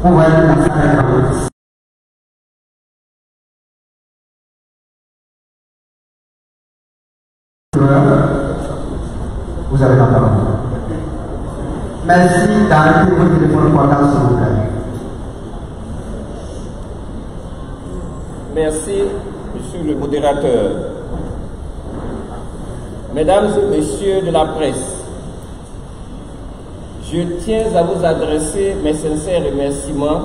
On va être dans la vous avez la parole. Merci d'arrêter votre téléphone portable, s'il vous plaît. Merci, monsieur le modérateur. Mesdames et messieurs de la presse, je tiens à vous adresser mes sincères remerciements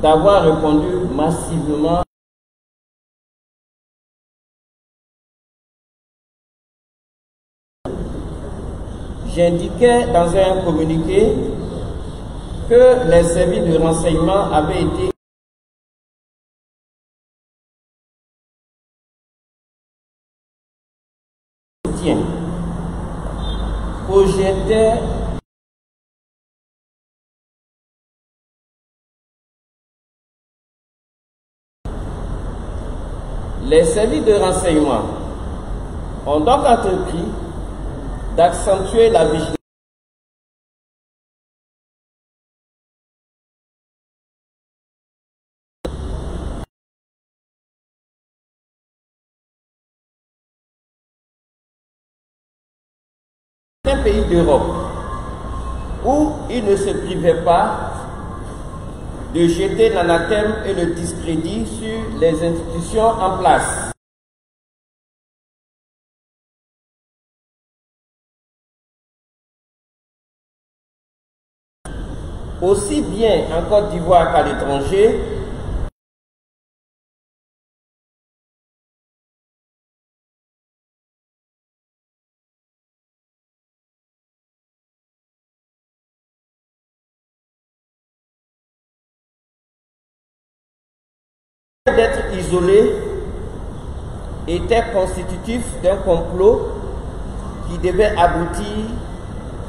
d'avoir répondu massivement J'indiquais dans un communiqué que les services de renseignement avaient été projetés les services de renseignement ont donc entrepris d'accentuer la vigilance d'un pays d'Europe où il ne se privait pas de jeter l'anathème et le discrédit sur les institutions en place. Aussi bien en Côte d'Ivoire qu'à l'étranger, d'être isolé était constitutif d'un complot qui devait aboutir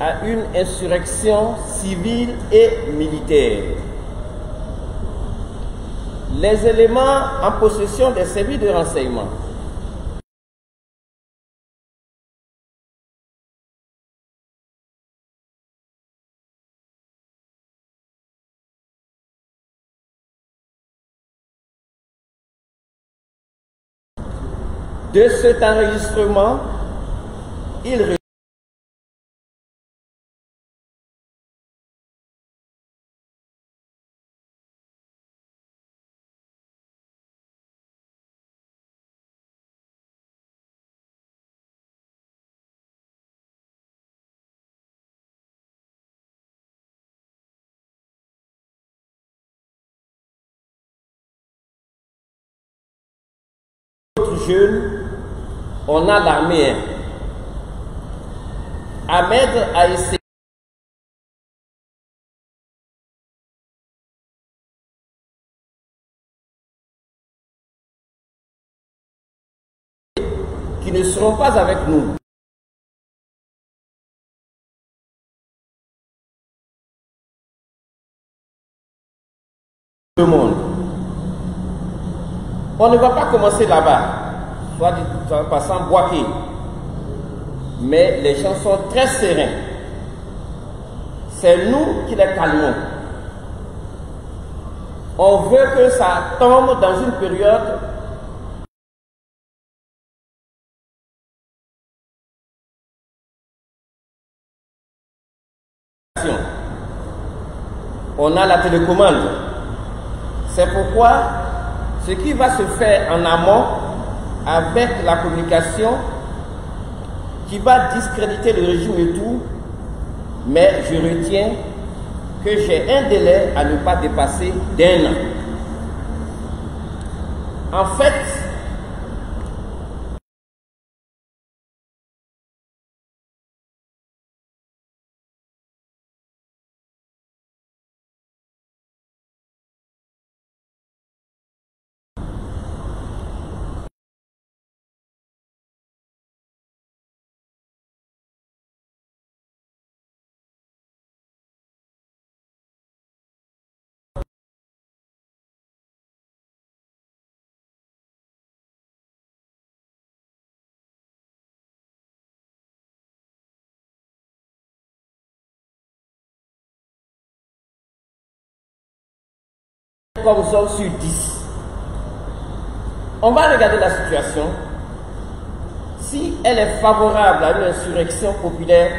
à une insurrection civile et militaire. Les éléments en possession des services de renseignement de cet enregistrement, il jeunes, on a l'armée. Ahmed a essayé qui ne seront pas avec nous. Le monde. On ne va pas commencer là-bas, soit dit en passant Boaké. Mais les gens sont très sereins. C'est nous qui les calmons. On veut que ça tombe dans une période on a la télécommande. C'est pourquoi ce qui va se faire en amont avec la communication qui va discréditer le régime et tout, mais je retiens que j'ai un délai à ne pas dépasser d'1 an. En fait, comme zone sur 10. On va regarder la situation. Si elle est favorable à une insurrection populaire,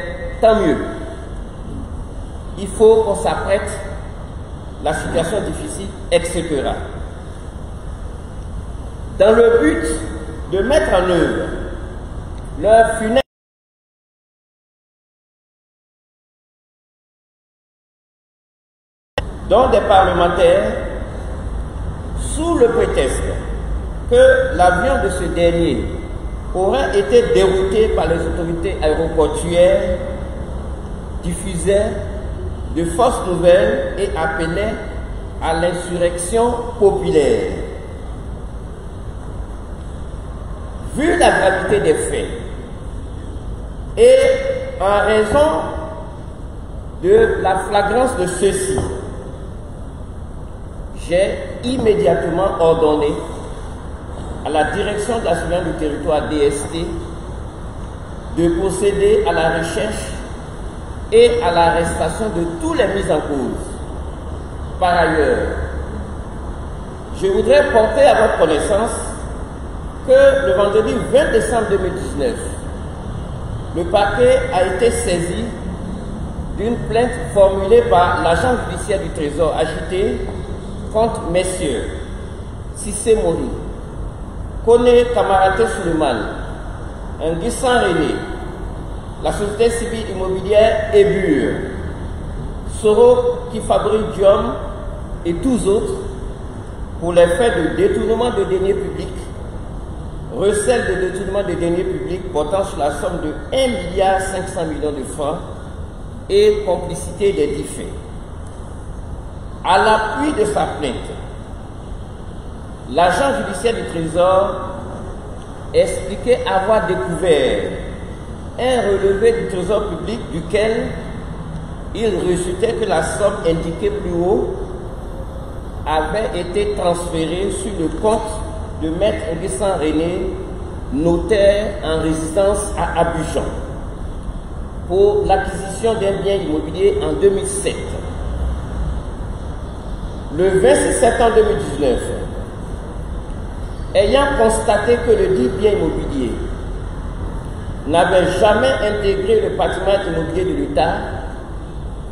tant mieux. Il faut qu'on s'apprête, la situation difficile, etc. Dans le but de mettre en œuvre leur funèbre dont des parlementaires, sous le prétexte que l'avion de ce dernier aurait été dérouté par les autorités aéroportuaires, diffusaient de fausses nouvelles et appelaient à l'insurrection populaire. Vu la gravité des faits et en raison de la flagrance de ceux-ci, j'ai immédiatement ordonné à la direction de la surveillance du territoire DST de procéder à la recherche et à l'arrestation de tous les mis en cause. Par ailleurs, je voudrais porter à votre connaissance que le vendredi 20 décembre 2019, le parquet a été saisi d'une plainte formulée par l'agent judiciaire du Trésor agité contre messieurs Cissé Mori, Koné Kamaraté Suleiman, Nguissan René, la société civile immobilière Ebur, Soro Kifabri Diom et tous autres pour les faits de détournement de deniers publics, recel de détournement de deniers publics portant sur la somme de 1,5 milliard de francs et complicité des dix faits. À l'appui de sa plainte, l'agent judiciaire du Trésor expliquait avoir découvert un relevé du Trésor public duquel il résultait que la somme indiquée plus haut avait été transférée sur le compte de Maître Nguissan René, notaire en résidence à Abidjan, pour l'acquisition d'un bien immobilier en 2007. Le 26 septembre 2019, ayant constaté que le dit bien immobilier n'avait jamais intégré le patrimoine immobilier de l'État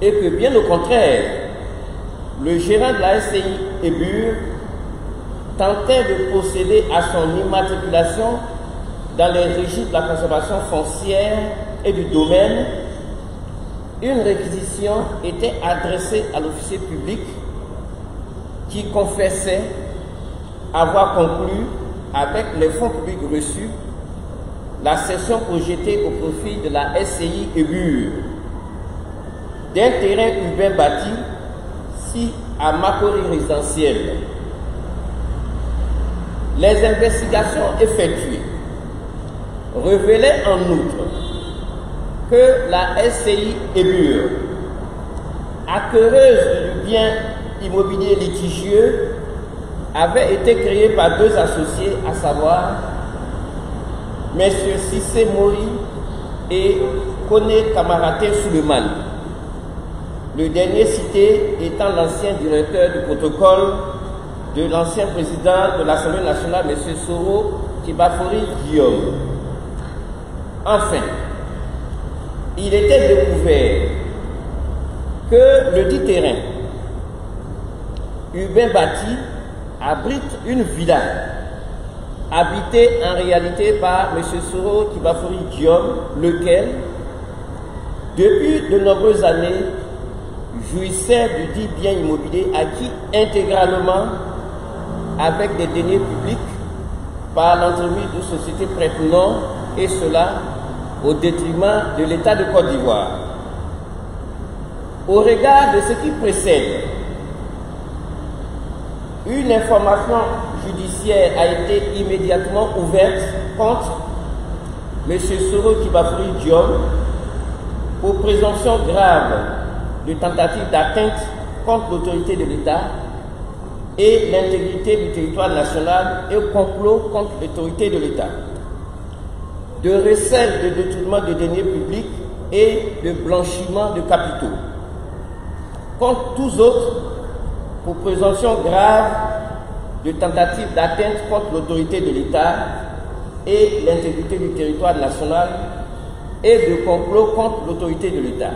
et que bien au contraire, le gérant de la SCI Ebur tentait de procéder à son immatriculation dans les registres de la conservation foncière et du domaine, une réquisition était adressée à l'officier public qui confessait avoir conclu avec les fonds publics reçus la cession projetée au profit de la SCI Ebur d'un terrain urbain bâti à Makori résidentiel. Les investigations effectuées révélaient en outre que la SCI Ebur, acquéreuse du bien immobilier litigieux, avait été créée par deux associés, à savoir M. Cissé Mori et Koné Kamaraté Suleiman. Le dernier cité étant l'ancien directeur du protocole de l'ancien président de l'Assemblée nationale, M. Soro Kibafori Guillaume. Enfin, il était découvert que le dit terrain urbain bâti abrite une villa habitée en réalité par M. Soro Kibafori Guillaume, lequel, depuis de nombreuses années, jouissait du dit bien immobilier acquis intégralement avec des deniers publics par l'entremise de sociétés prête-nom, et cela au détriment de l'État de Côte d'Ivoire. Au regard de ce qui précède, une information judiciaire a été immédiatement ouverte contre M. Soro Kibafori Diom pour présomption grave de tentative d'atteinte contre l'autorité de l'État et l'intégrité du territoire national et au complot contre l'autorité de l'État, de recel de détournement de deniers publics et de blanchiment de capitaux, contre tous autres pour présomption grave de tentative d'atteinte contre l'autorité de l'État et l'intégrité du territoire national et de complot contre l'autorité de l'État.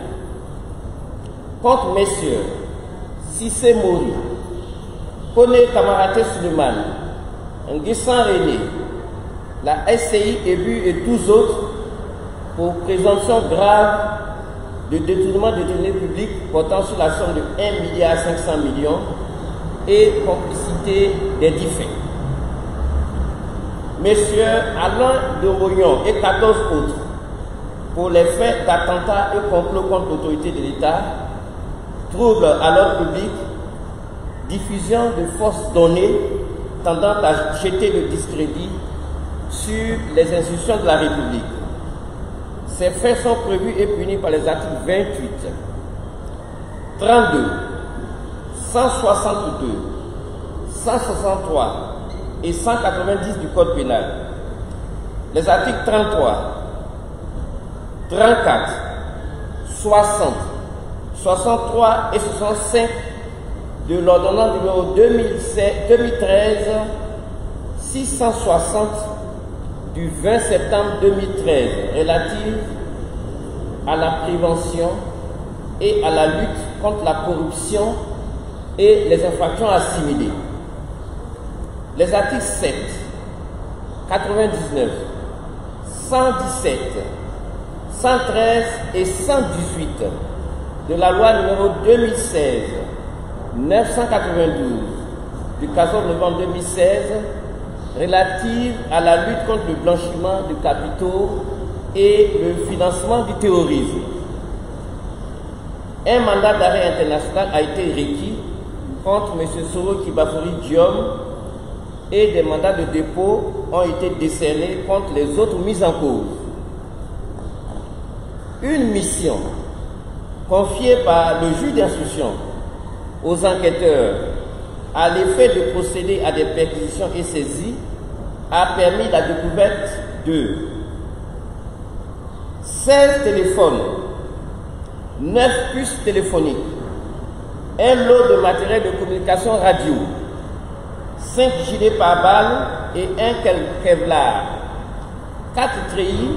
Contre messieurs Cissé Mori, Koné Kamaraté Suleiman, Nguissan René, la SCI EBU et 12 autres pour présomption grave de détournement de deniers publics portant sur la somme de 1,5 milliard et complicité des dix faits. Messieurs Alain de Rognon et 14 autres pour les faits d'attentat et complot contre l'autorité de l'État, trouble à l'ordre public, diffusion de fausses données tendant à jeter le discrédit sur les institutions de la République. Ces faits sont prévus et punis par les articles 28, 32, 162, 163 et 190 du Code pénal. Les articles 33, 34, 60, 63 et 65 de l'ordonnance numéro 2013-660 du 20 septembre 2013 relative à la prévention et à la lutte contre la corruption et les infractions assimilées. Les articles 7, 99, 117, 113 et 118 de la loi numéro 2016-992 du 14 novembre 2016 relative à la lutte contre le blanchiment de capitaux et le financement du terrorisme. Un mandat d'arrêt international a été requis contre M. Soro Kibafori Diom et des mandats de dépôt ont été décernés contre les autres mises en cause. Une mission confiée par le juge d'instruction aux enquêteurs à l'effet de procéder à des perquisitions et saisies a permis la découverte de 16 téléphones, 9 puces téléphoniques, un lot de matériel de communication radio, 5 gilets pare-balles et un Kevlar, 4 treillis,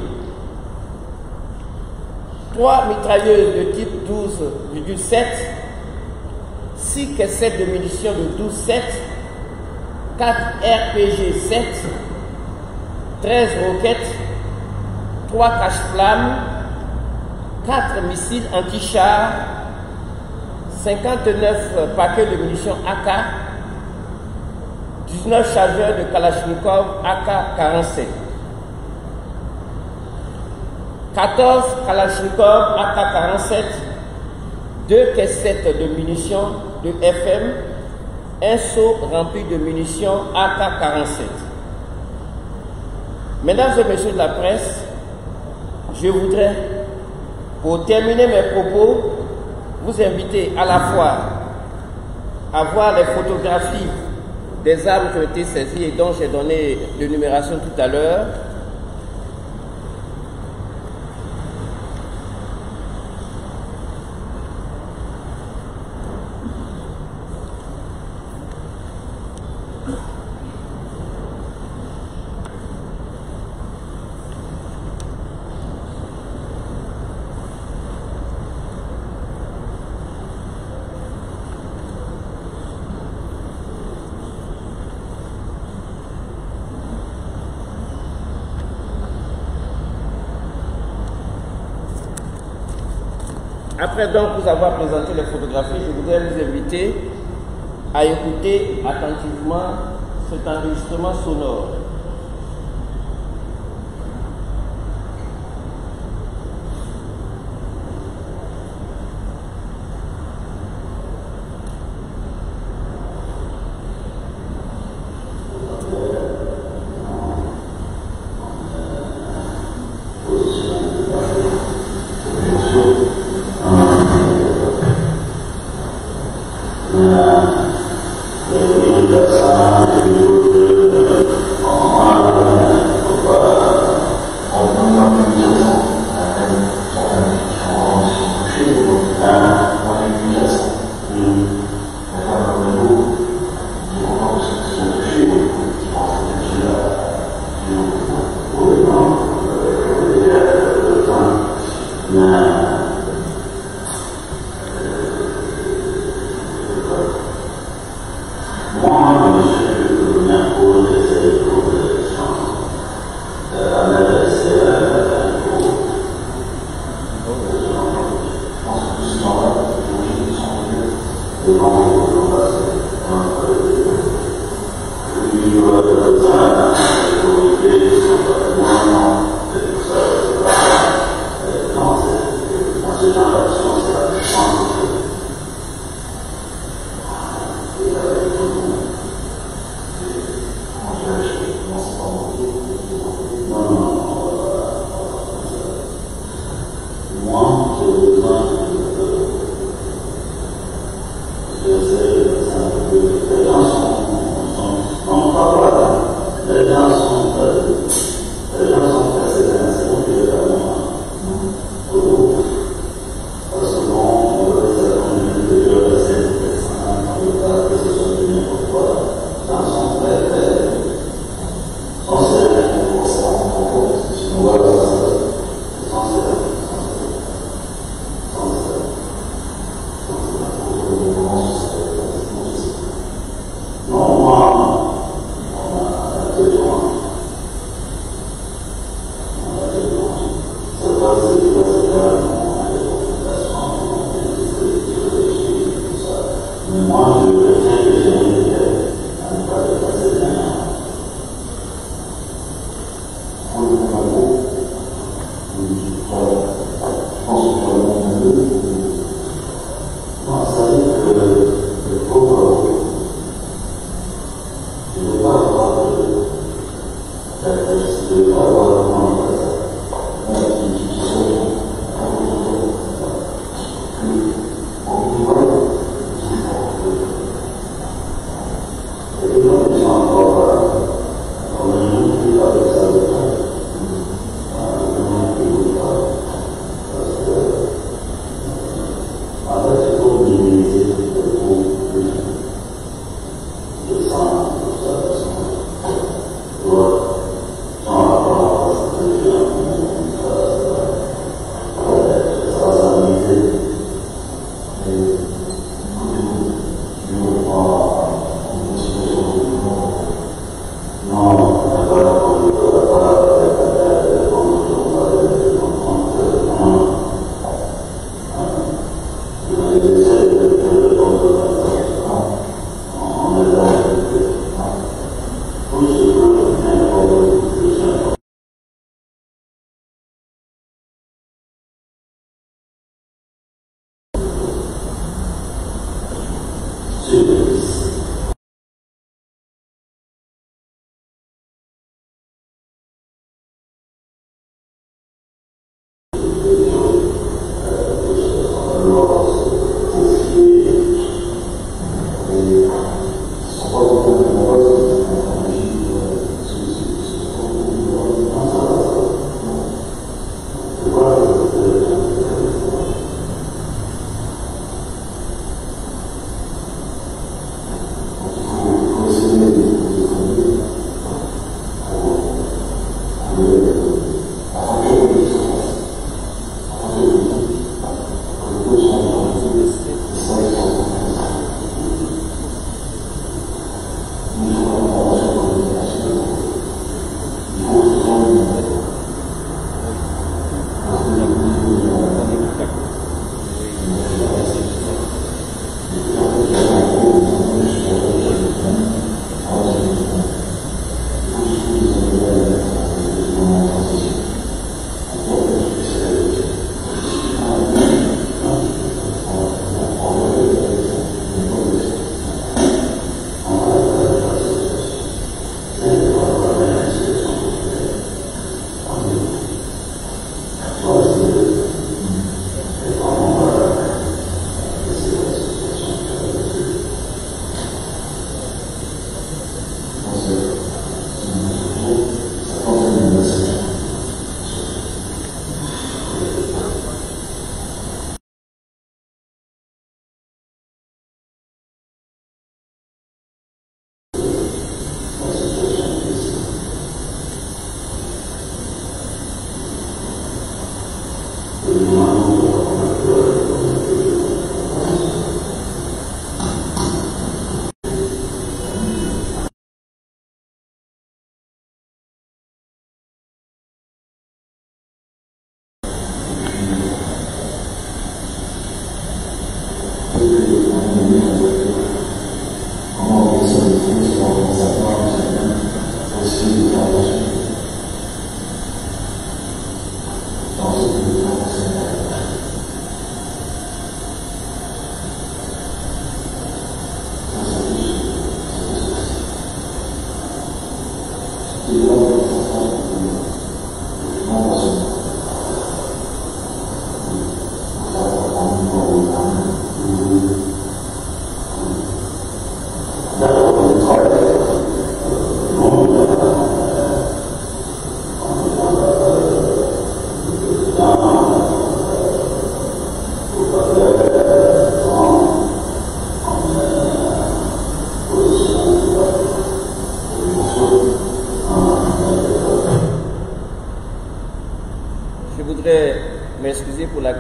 3 mitrailleuses de type 12,7, 6 caissettes de munitions de 12,7, 4 RPG-7, 13 roquettes, 3 cache-flammes, 4 missiles anti-chars, 59 paquets de munitions AK, 19 chargeurs de Kalachnikov AK-47, 14 Kalachnikov AK-47, 2 caissettes de munitions de FM, un seau rempli de munitions AK-47. Mesdames et messieurs de la presse, je voudrais, pour terminer mes propos, vous inviter à la fois à voir les photographies des armes qui ont été saisies et dont j'ai donné l'énumération tout à l'heure. Après donc vous avoir présenté les photographies, je voudrais vous inviter à écouter attentivement cet enregistrement sonore.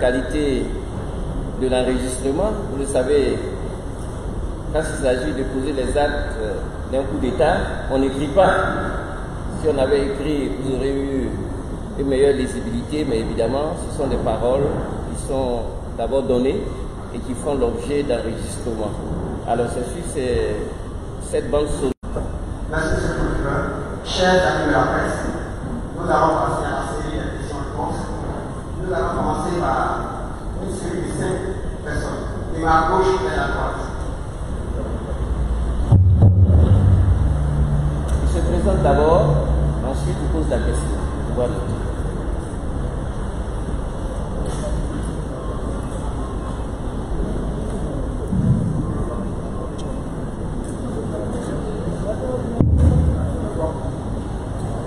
qualité de l'enregistrement. Vous le savez, quand il s'agit de poser les actes d'un coup d'État, on n'écrit pas. Si on avait écrit, vous aurez eu une meilleure lisibilité, mais évidemment, ce sont des paroles qui sont d'abord données et qui font l'objet d'enregistrement. Alors, c'est cette bande sonore. Merci, M. le Procureur. Chers amis de la presse, nous avons commencé à série de questions-réponses. Nous allons commencer par une série de 5 personnes. De ma gauche et de la droite. Il se présente d'abord, ensuite il pose la question. Voilà.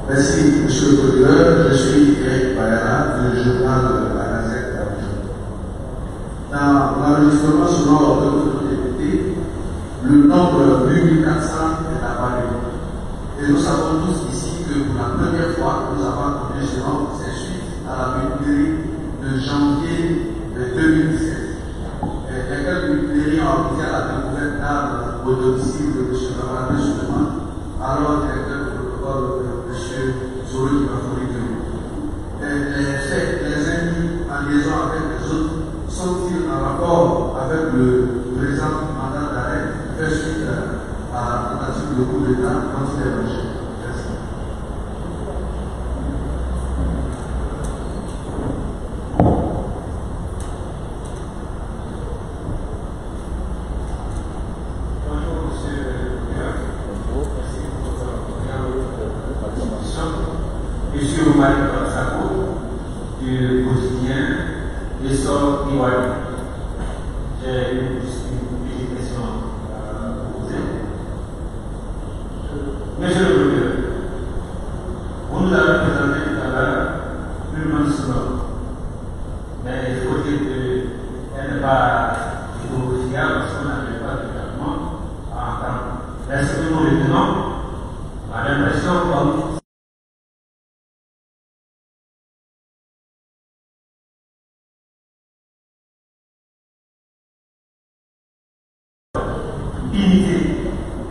Merci, Monsieur le Procureur. Je suis Eric Bayana, du journal de la Gazette. Dans l'enregistrement sonore de notre député, le nombre 8400 est apparu. Et nous savons tous ici que pour la première fois, nous avons entendu ce nom, c'est suite à la mutinerie de janvier 2017. Quelques mutineries ont organisé la découverte d'armes au domicile de M. Babaké Souleymane, alors directeur du protocole de M. Zoro qui m'a fourni de nous. Les faits, les indices en liaison avec les autres, sont-ils en rapport avec le présent mandat d'arrêt fait suite à la tentative de coup d'État dont il est logé? Merci. Bonjour, monsieur le Procureur. Merci pour votre participation. Je suis Omar Sako, du quotidien L'Essor Iwadi. J'ai une petite question à vous poser. Monsieur le Procureur, vous nous avez présenté tout à l'heure une bande sonore. Mais du côté qu'elle n'est pas fiable parce qu'on n'avait pas totalement à entendre. Est-ce que nous retenons à l'impression comme unité?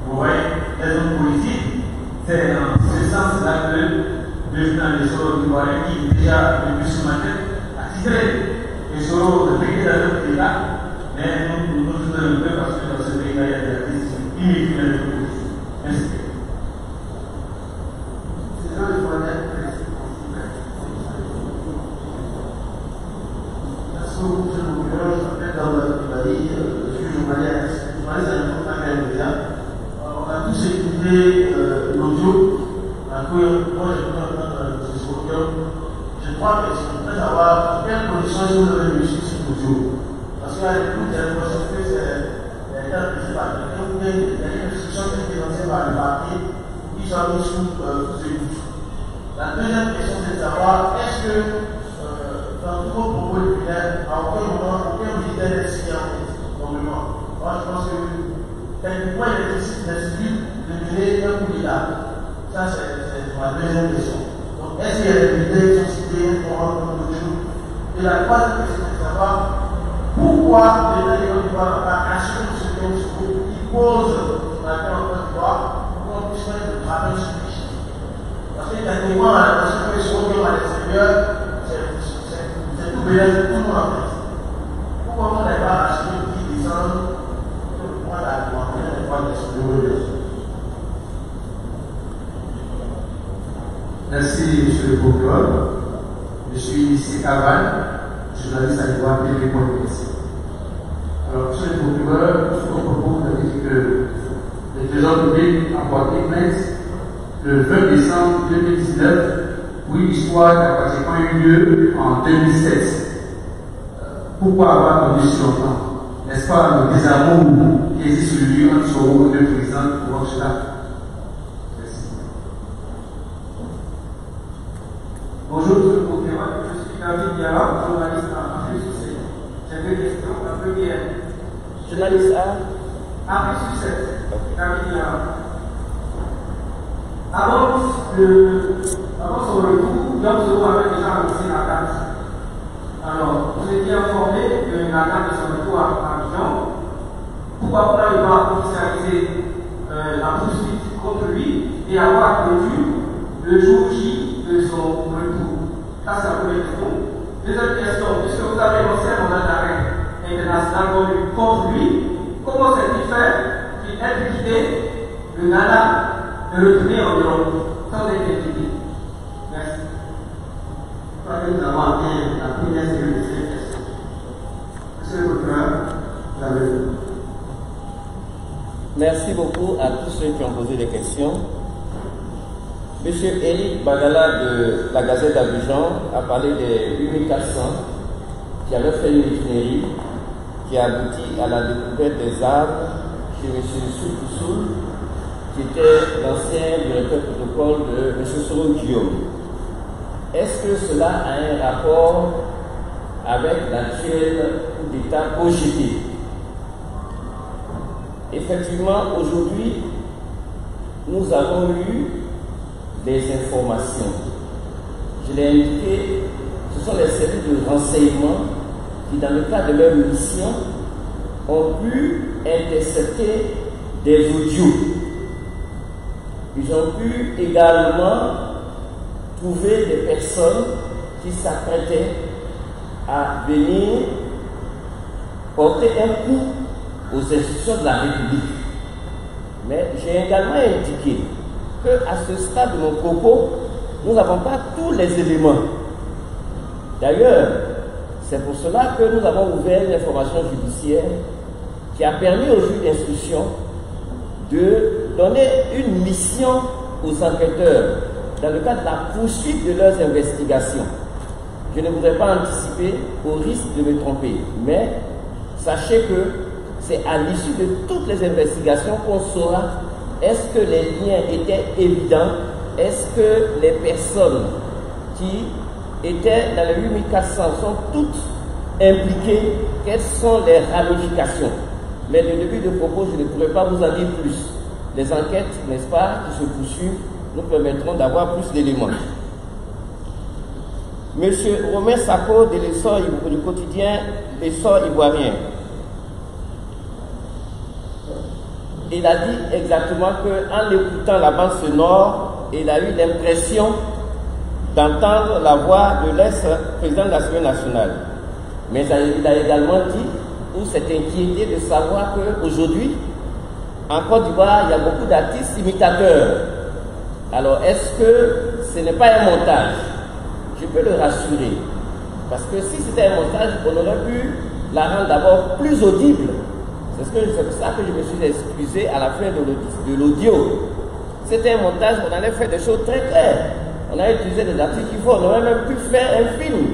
Vous voyez, les hommes politiques, c'est en ce sens-là que le président des Soro Ivoiriens, qui déjà depuis ce matin a titré les Soro de pays dans le pays là, mais nous faisons un peu parce que dans ce pays-là, il y a des artistes inutiles de politique. Merci. C'est là le modèle précis. Merci beaucoup, monsieur le Procureur. Je m'appelle Daouda Koulibaly, je suis journaliste on a tous écouté l'audio. Moi, j'ai pu entendre ce Procureur. Je crois que c'est très savoir quelles conditions vous avez réussi sur l'audio. Parce qu'il y a des groupes d'impression que c'est interprété par quelqu'un ou bien il y a une instruction qui est présentée par le parti qui soit mis sous écoute. La deuxième question, c'est de savoir est-ce que dans tous vos propos liminaires, à aucun moment, aucun militaire n'est signé en fait, normalement. Moi, je pense que techniquement, il est possible de mener un coup d'État. Ça, c'est ma deuxième question. Donc, est-ce qu'il y a des militaires qui sont cités pour rendre le jour? Et la troisième question, c'est de savoir pourquoi l'État de Côte d'Ivoire n'a pas assuré ce groupe qui pose son affaire en Côte d'Ivoire pour qu'on puisse faire le travail sur lui. Parce que techniquement, la nation que sont à l'extérieur, c'est tout bénéfique pour tout le monde en fait. Pourquoi on n'a pas assuré qui descend? Merci, Monsieur le Procureur. Je suis Sekavan, journaliste à l'Ivoire TV.presse. Alors, Monsieur le Procureur, je vous propose de dire que le Trésor public a porté plainte le 20 décembre 2019 pour une histoire qui a pratiquement eu lieu en 2007. Pourquoi avoir attendu si longtemps? N'est-ce pas le désamour qui existe sur le lieu entre Soro et le président pour cela? Merci. Bonjour, Monsieur le Procureur. Je suis David Diarra, journaliste en Afrique sur 7. J'ai deux questions. La première. Journaliste à Afrique sur 7. David Diarra. Avant son retour, Diop Soro avait déjà annoncé la date. Alors, vous étiez informé de la date de son retour à Abidjan. Pourquoi vous n'avez pas officialisé la poursuite contre lui et avoir attendu le jour J de son retour? Ça, c'est la première question. Deuxième question, puisque vous avez lancé un mandat d'arrêt international contre lui, comment s'est-il fait qu'il ait pu quitter le Ghana et retourner en Europe sans être impliqué? Merci. Nous avons atteint la première série de ces questions. Monsieur le procureur, vous avez le mot. Merci beaucoup à tous ceux qui ont posé des questions. Monsieur Eric Bagala de la Gazette d'Abidjan a parlé des 8400 qui avaient fait une itinéraire qui a abouti à la découverte des armes chez M. Soukousoul, qui était l'ancien directeur protocole de M. Soro Guillaume. Est-ce que cela a un rapport avec l'actuel coup d'État OGT? Effectivement, aujourd'hui, nous avons eu des informations. Je l'ai indiqué, ce sont les services de renseignement qui, dans le cadre de leur mission, ont pu intercepter des audios. Ils ont pu également trouver des personnes qui s'apprêtaient à venir porter un coup aux institutions de la République. Mais j'ai également indiqué qu'à ce stade de mon propos, nous n'avons pas tous les éléments. D'ailleurs, c'est pour cela que nous avons ouvert une information judiciaire qui a permis au juge d'instruction de donner une mission aux enquêteurs dans le cadre de la poursuite de leurs investigations. Je ne voudrais pas anticiper au risque de me tromper, mais sachez que c'est à l'issue de toutes les investigations qu'on saura est-ce que les liens étaient évidents, est-ce que les personnes qui étaient dans les 8400 sont toutes impliquées, quelles sont les ramifications. Mais de début de propos, je ne pourrais pas vous en dire plus. Les enquêtes, n'est-ce pas, qui se poursuivent, nous permettront d'avoir plus d'éléments. Monsieur Romain Sako de l'essor du quotidien L'Essor Ivoirien. Il a dit exactement qu'en écoutant la bande sonore, il a eu l'impression d'entendre la voix de l'ex-président de l'Assemblée nationale. Mais il a également dit, ou s'est inquiété de savoir qu'aujourd'hui, en Côte d'Ivoire, il y a beaucoup d'artistes imitateurs. Alors, est-ce que ce n'est pas un montage? Je peux le rassurer. Parce que si c'était un montage, on aurait pu la rendre d'abord plus audible. C'est pour ça que je me suis excusé à la fin de l'audio. C'était un montage, on allait faire des choses très claires. On a utilisé des articles qu'il faut, on aurait même pu faire un film.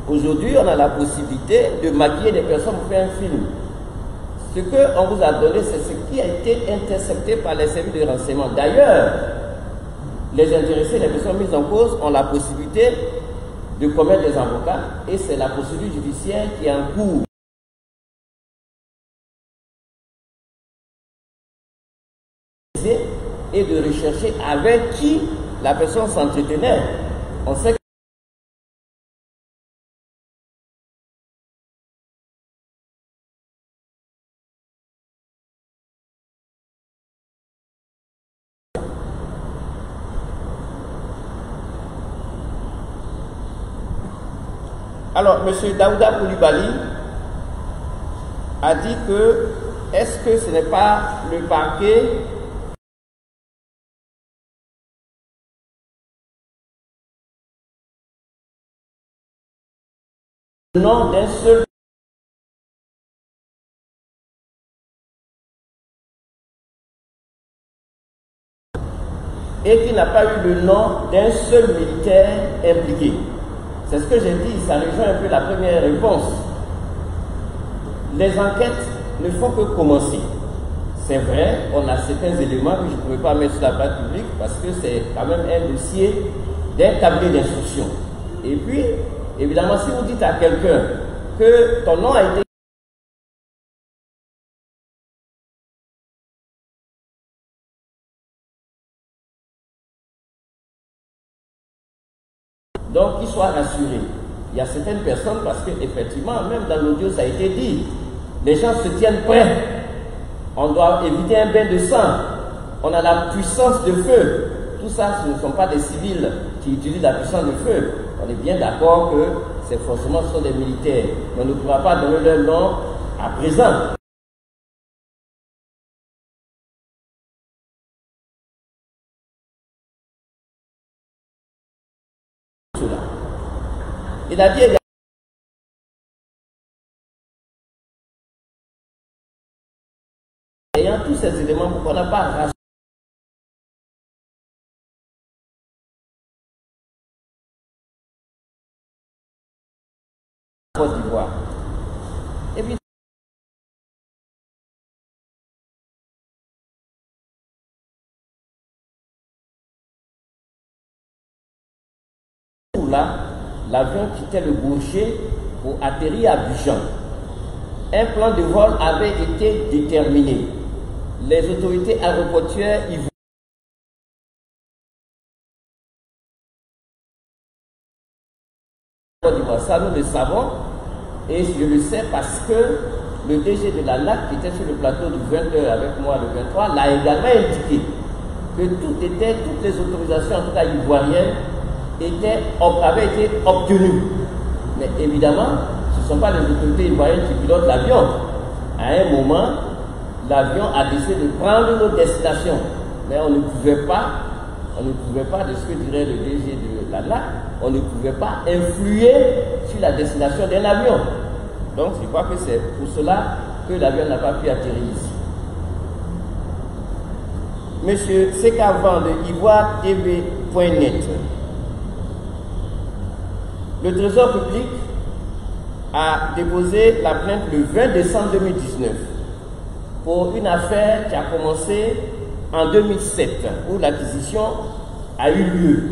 Aujourd'hui, on a la possibilité de maquiller des personnes pour faire un film. Ce qu'on vous a donné, c'est ce qui a été intercepté par les services de renseignement. D'ailleurs, les intéressés, les personnes mises en cause ont la possibilité de commettre des avocats et c'est la procédure judiciaire qui est en cours. Et de rechercher avec qui la personne s'entretenait. On sait que alors, M. Daouda Koulibaly a dit que est-ce que ce n'est pas le parquet nom d'un seul et qu'il n'a pas eu le nom d'un seul militaire impliqué. C'est ce que j'ai dit, ça rejoint un peu la première réponse. Les enquêtes ne font que commencer. C'est vrai, on a certains éléments que je ne pouvais pas mettre sur la place publique parce que c'est quand même un dossier d'un cabinet d'instruction. Et puis, évidemment, si vous dites à quelqu'un que ton nom a été donc qu'il soit rassuré. il y a certaines personnes, parce qu'effectivement, même dans l'audio, ça a été dit, les gens se tiennent prêts. On doit éviter un bain de sang. On a la puissance de feu. Tout ça, ce ne sont pas des civils qui utilisent la puissance de feu. On est bien d'accord que ces forcément sont des militaires. Mais on ne pourra pas donner leur nom à présent. Il a dit également ayant tous ces éléments, pourquoi on n'a pas racheté Côte d'Ivoire? Évidemment, là, l'avion quittait le Bourget pour atterrir à Abidjan. Un plan de vol avait été déterminé. Les autorités aéroportuaires ivoiriennes ça nous le savons, et je le sais parce que le DG de la LAC qui était sur le plateau du 20h avec moi le 23 l'a également indiqué que toutes les autorisations, en tout cas ivoiriennes, avaient été obtenues. Mais évidemment, ce ne sont pas les autorités ivoiriennes qui pilotent l'avion. À un moment, l'avion a décidé de prendre une autre destination. Mais on ne pouvait pas, de ce que dirait le DG de la LAC, on ne pouvait pas influer sur la destination d'un avion. Donc je crois que c'est pour cela que l'avion n'a pas pu atterrir ici. Monsieur Sekavan de Ivoire TV.net. Le Trésor public a déposé la plainte le 20 décembre 2019 pour une affaire qui a commencé en 2007 où l'acquisition a eu lieu.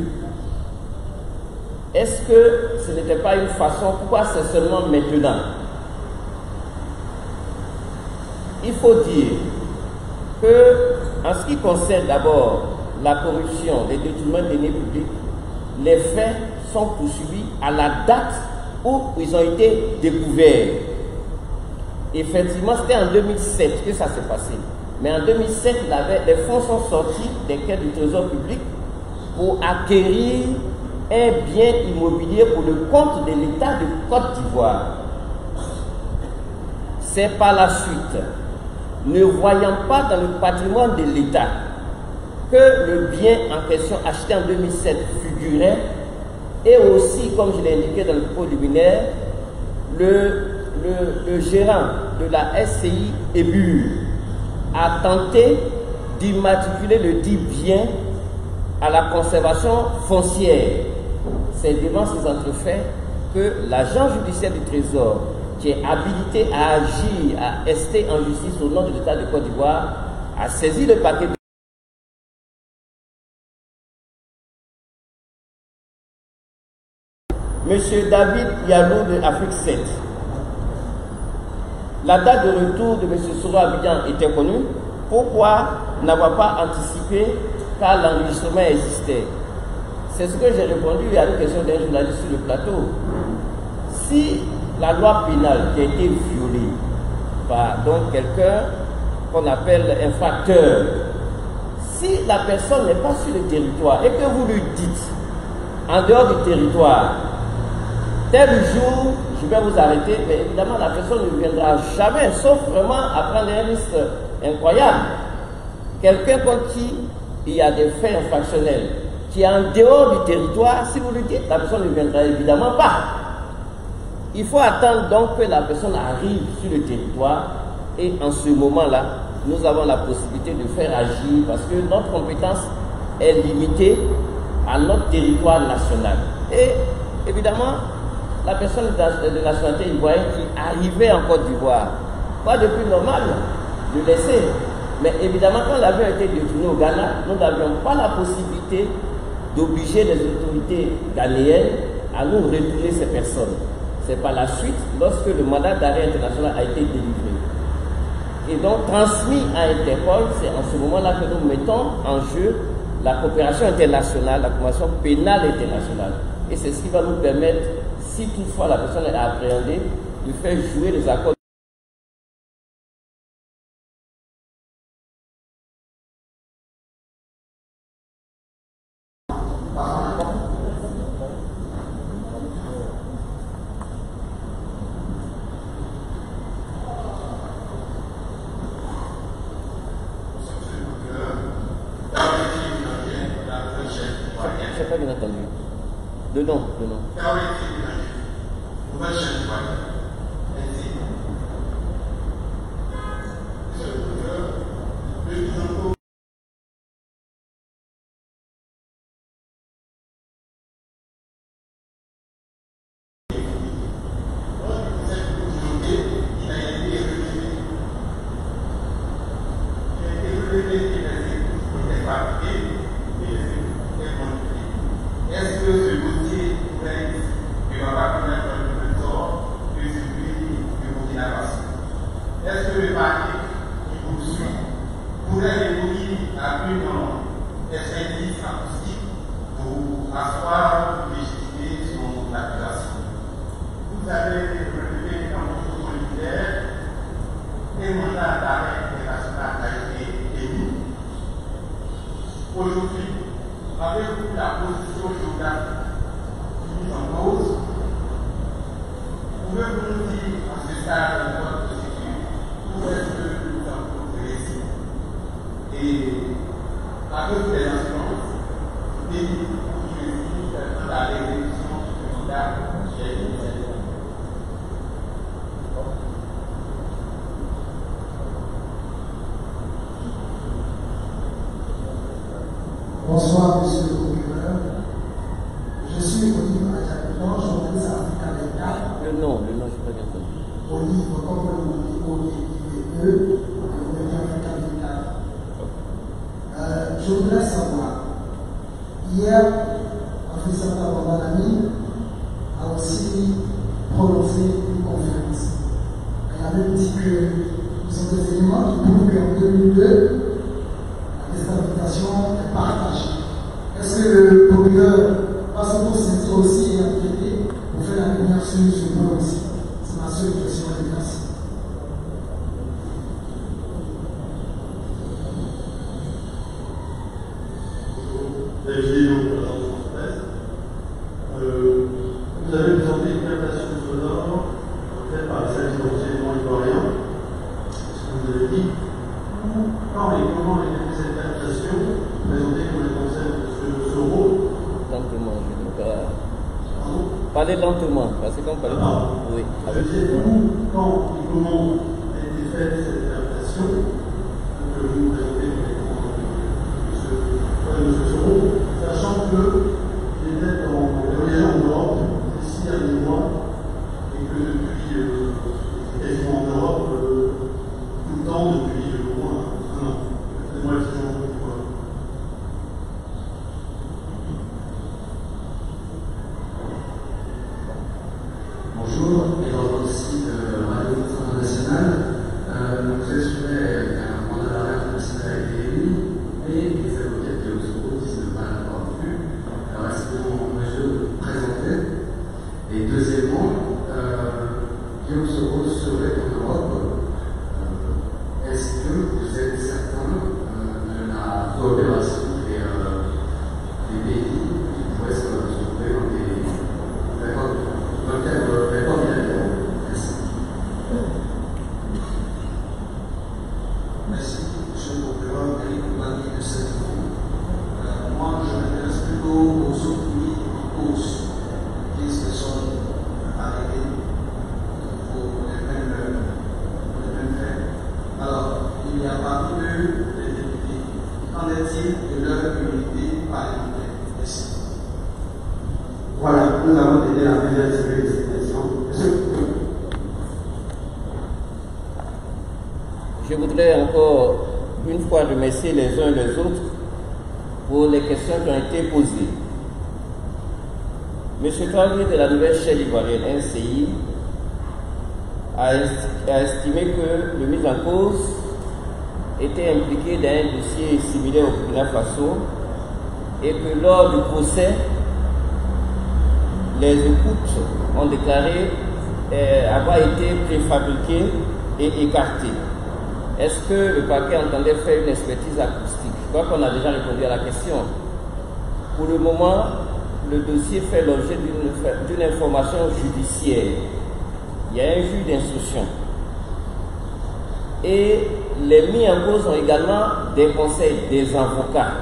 Est-ce que ce n'était pas une façon? Pourquoi c'est seulement maintenant? Il faut dire que, en ce qui concerne d'abord la corruption, les détournements de deniers publics, les faits sont poursuivis à la date où ils ont été découverts. Effectivement, c'était en 2007 que ça s'est passé. Mais en 2007, les fonds sont sortis des caisses du Trésor public pour acquérir un bien immobilier pour le compte de l'État de Côte d'Ivoire. C'est par la suite, ne voyant pas dans le patrimoine de l'État que le bien en question acheté en 2007 figurait, et aussi, comme je l'ai indiqué dans le propos liminaire, le gérant de la SCI EBU a tenté d'immatriculer le dit bien à la conservation foncière. C'est devant ces entrefaits que l'agent judiciaire du Trésor, qui est habilité à agir, à rester en justice au nom de l'État de Côte d'Ivoire, a saisi le paquet de Monsieur David Yalou de Afrique 7. La date de retour de M. Soro Abidjan était connue. Pourquoi n'avoir pas anticipé car l'enregistrement existait? C'est ce que j'ai répondu à la question d'un journaliste sur le plateau. Si la loi pénale qui a été violée par quelqu'un qu'on appelle infracteur, si la personne n'est pas sur le territoire et que vous lui dites en dehors du territoire, tel jour, je vais vous arrêter, mais évidemment la personne ne viendra jamais, sauf vraiment à prendre un risque incroyable. Quelqu'un contre qui il y a des faits infractionnels, qui est en dehors du territoire, si vous lui dites, la personne ne viendra évidemment pas. Il faut attendre donc que la personne arrive sur le territoire, et en ce moment-là, nous avons la possibilité de faire agir, parce que notre compétence est limitée à notre territoire national. Et évidemment, la personne de nationalité ivoirienne qui arrivait en Côte d'Ivoire, pas de plus normal de laisser. Mais évidemment, quand l'avion a été détourné au Ghana, nous n'avions pas la possibilité d'obliger les autorités ghanéennes à nous retourner ces personnes. C'est par la suite, lorsque le mandat d'arrêt international a été délivré et donc transmis à Interpol, c'est en ce moment-là que nous mettons en jeu la coopération internationale, la convention pénale internationale. Et c'est ce qui va nous permettre, si toutefois la personne est appréhendée, de faire jouer les accords. Je n'ai pas bien entendu. Le nom. Est-ce que ce dossier ne va pas connaître le même sort que celui de Burkina Faso? Est-ce que le parti qui poursuit pourrait réunir à une expertise acoustique pour asseoir ou légitimer son accusation? Vous avez relevé dans votre solitaire un mandat d'arrêt international a été émis. Aujourd'hui, avez-vous la position géographique mise en cause? Pouvez-vous nous dire à ce stade de votre procédure où est-ce que nous avons progressé? Et avez-vous des assurances qui justifient la réduction du mandat qui est initialisé? Bonsoir, monsieur le procureur. Je suis Olive Ajapiton, journaliste à Africa Légal. Le nom, je ne sais pas bien entendu. Olive, comme vous le dites, Olive, Africa Légal. Je voudrais savoir, hier, Africa Légal a aussi prononcé une conférence. Elle a même dit que ce sont des éléments qui prouvent qu'en 2002, la déstabilisation est partagée. Est-ce que le procureur va se saisir aussi et enquêter pour faire la lumière sur ce point aussi? C'est ma seule question et merci. Vous avez présenté une captation sonore faite par les services de renseignement ivoirien. Ce que vous avez dit. Quand et comment a été cette captation présentée comme les conseils de ce rôle? Lentement, je ne peux pas. Parlez lentement, parce que quand vous parlez. Oui. Savez-vous quand et comment a été faite cette captation que vous nous présentez comme les conseils de ce rôle, sachant que il était en voyage en Europe d'ici à 10 mois et que depuis quasiment en Europe tout le temps depuis au moins un an. Faites-moi l'expression pourquoi. Bonjour, et dans votre site Radio France Internationale, vous exprimez un mandat d'arrêt international a été émis, mais les avocats de Oslo disent ne pas l'avoir vu. Alors, est-ce que vous pouvez le présenter? Et deuxièmement, Guillaume Soro serait en Europe. Est-ce que vous êtes certain de la coopération des pays qui pourraient se retrouver dans le cadre d'accords bilatéraux? Merci. Merci, monsieur le procureur, Eric Koubani de Saint-Denis. Moi, je m'intéresse plutôt aux autres pays en cause, 15 personnes arrêtées pour les mêmes faits. Alors, il y a parmi eux des députés. Qu'en est-il de leur immunité parlementaire? Merci. Voilà, nous avons aidé la plusieurs séries de cette question. Je voudrais encore une fois remercier les uns et les autres pour les questions qui ont été posées. M. Traoré de la nouvelle chaîne ivoirienne NCI a estimé que le mis en cause était impliqué dans un dossier similaire au Burkina Faso et que lors du procès, les écoutes ont déclaré avoir été préfabriqués et écartés. Est-ce que le parquet entendait faire une expertise acoustique? Je crois qu'on a déjà répondu à la question. Pour le moment, le dossier fait l'objet d'une information judiciaire. Il y a un juge d'instruction. Et les mis en cause ont également des conseils, des avocats.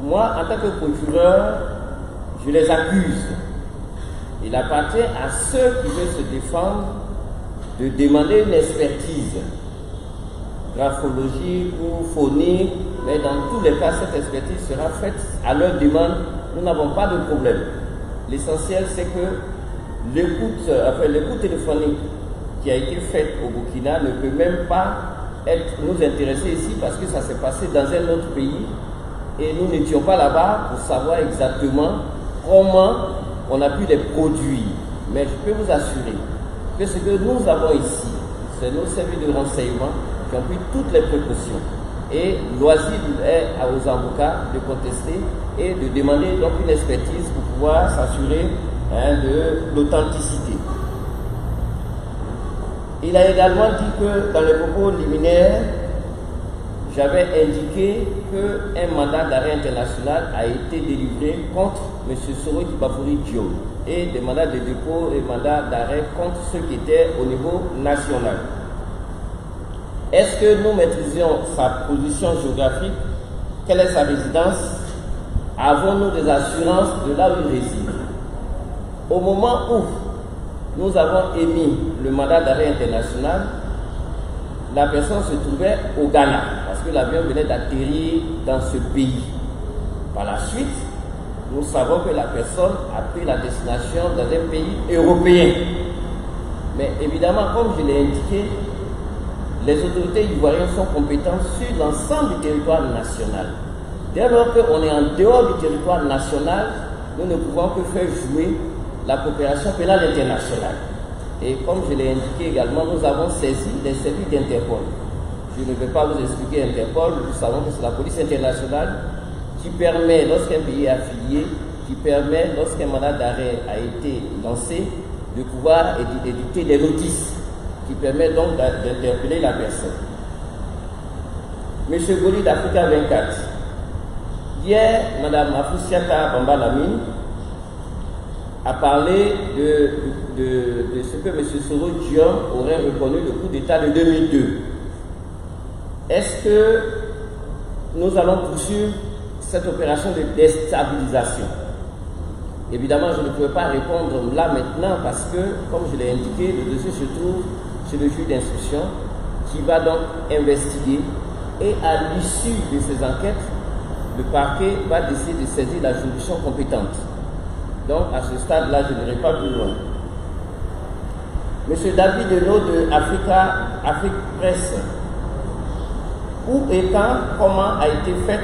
Moi, en tant que procureur, je les accuse. Il appartient à ceux qui veulent se défendre de demander une expertise graphologique ou phonique, mais dans tous les cas, cette expertise sera faite à leur demande. Nous n'avons pas de problème. L'essentiel, c'est que l'écoute téléphonique qui a été faite au Burkina ne peut même pas nous intéresser ici parce que ça s'est passé dans un autre pays et nous n'étions pas là-bas pour savoir exactement comment on a pu les produire. Mais je peux vous assurer que ce que nous avons ici, c'est nos services de renseignement qui ont pris toutes les précautions. Et loisir est aux avocats de contester et de demander donc une expertise pour pouvoir s'assurer de l'authenticité. Il a également dit que dans le propos liminaire, j'avais indiqué qu'un mandat d'arrêt international a été délivré contre M. Soro Kibafuri Diop et des mandats de dépôt et mandats d'arrêt contre ceux qui étaient au niveau national. Est-ce que nous maîtrisions sa position géographique? Quelle est sa résidence? Avons-nous des assurances de là où il réside? Au moment où nous avons émis le mandat d'arrêt international, la personne se trouvait au Ghana, parce que l'avion venait d'atterrir dans ce pays. Par la suite, nous savons que la personne a pris la destination dans un pays européen. Mais évidemment, comme je l'ai indiqué, les autorités ivoiriennes sont compétentes sur l'ensemble du territoire national. Dès lors qu'on est en dehors du territoire national, nous ne pouvons que faire jouer la coopération pénale internationale. Et comme je l'ai indiqué également, nous avons saisi les services d'Interpol. Je ne vais pas vous expliquer Interpol, nous savons que c'est la police internationale qui permet, lorsqu'un pays est affilié, qui permet, lorsqu'un mandat d'arrêt a été lancé, de pouvoir éditer des notices qui permettent donc d'interpeller la personne. Monsieur Goli d'Africa 24. Hier, Mme Mafoussiata Bambalamine a parlé de ce que M. Soro Diop aurait reconnu le coup d'État de 2002. Est-ce que nous allons poursuivre cette opération de déstabilisation? Évidemment, je ne pouvais pas répondre là maintenant parce que, comme je l'ai indiqué, le dossier se trouve chez le juge d'instruction qui va donc investiguer et à l'issue de ces enquêtes, le parquet va décider de saisir la juridiction compétente. Donc, à ce stade-là, je n'irai pas plus loin. Monsieur David Delot de Afrique Presse, où et quand, comment a été faite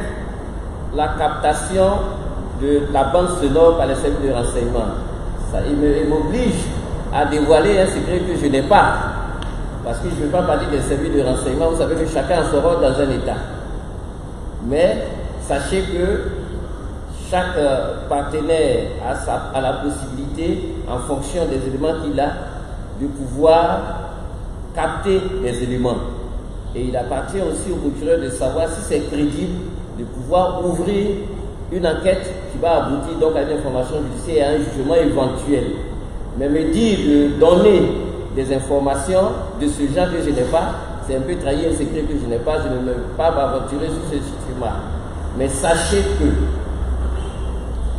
la captation de la bande sonore par les services de renseignement? Il m'oblige à dévoiler un secret que je n'ai pas. Parce que je ne vais pas parler des services de renseignement. Vous savez que chacun a son rôle dans un État. Mais sachez que chaque partenaire a la possibilité, en fonction des éléments qu'il a, de pouvoir capter des éléments. Et il appartient aussi au procureur de savoir si c'est crédible, de pouvoir ouvrir une enquête qui va aboutir donc à une information judiciaire et à un jugement éventuel. Mais me dire de donner des informations de ce genre que je n'ai pas, c'est un peu trahir un secret que je n'ai pas, je ne vais pas m'aventurer sur ce chemin. Mais sachez que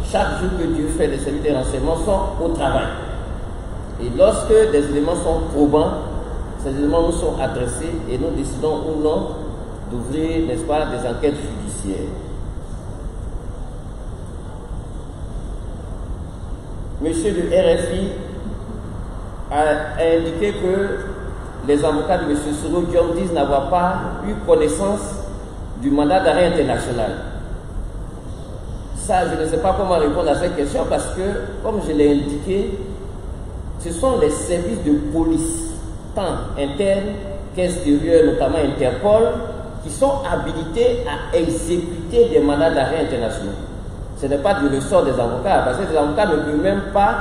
chaque jour que Dieu fait, les services de renseignement sont au travail. Et lorsque des éléments sont probants, ces éléments nous sont adressés et nous décidons ou non d'ouvrir, n'est-ce pas, des enquêtes judiciaires. Monsieur de RFI a indiqué que les avocats de M. Soro Diop disent n'avoir pas eu connaissance du mandat d'arrêt international. Ça, je ne sais pas comment répondre à cette question parce que, comme je l'ai indiqué, ce sont les services de police, tant internes qu'extérieurs, notamment Interpol, qui sont habilités à exécuter des mandats d'arrêt internationaux. Ce n'est pas du ressort des avocats, parce que les avocats ne peuvent même pas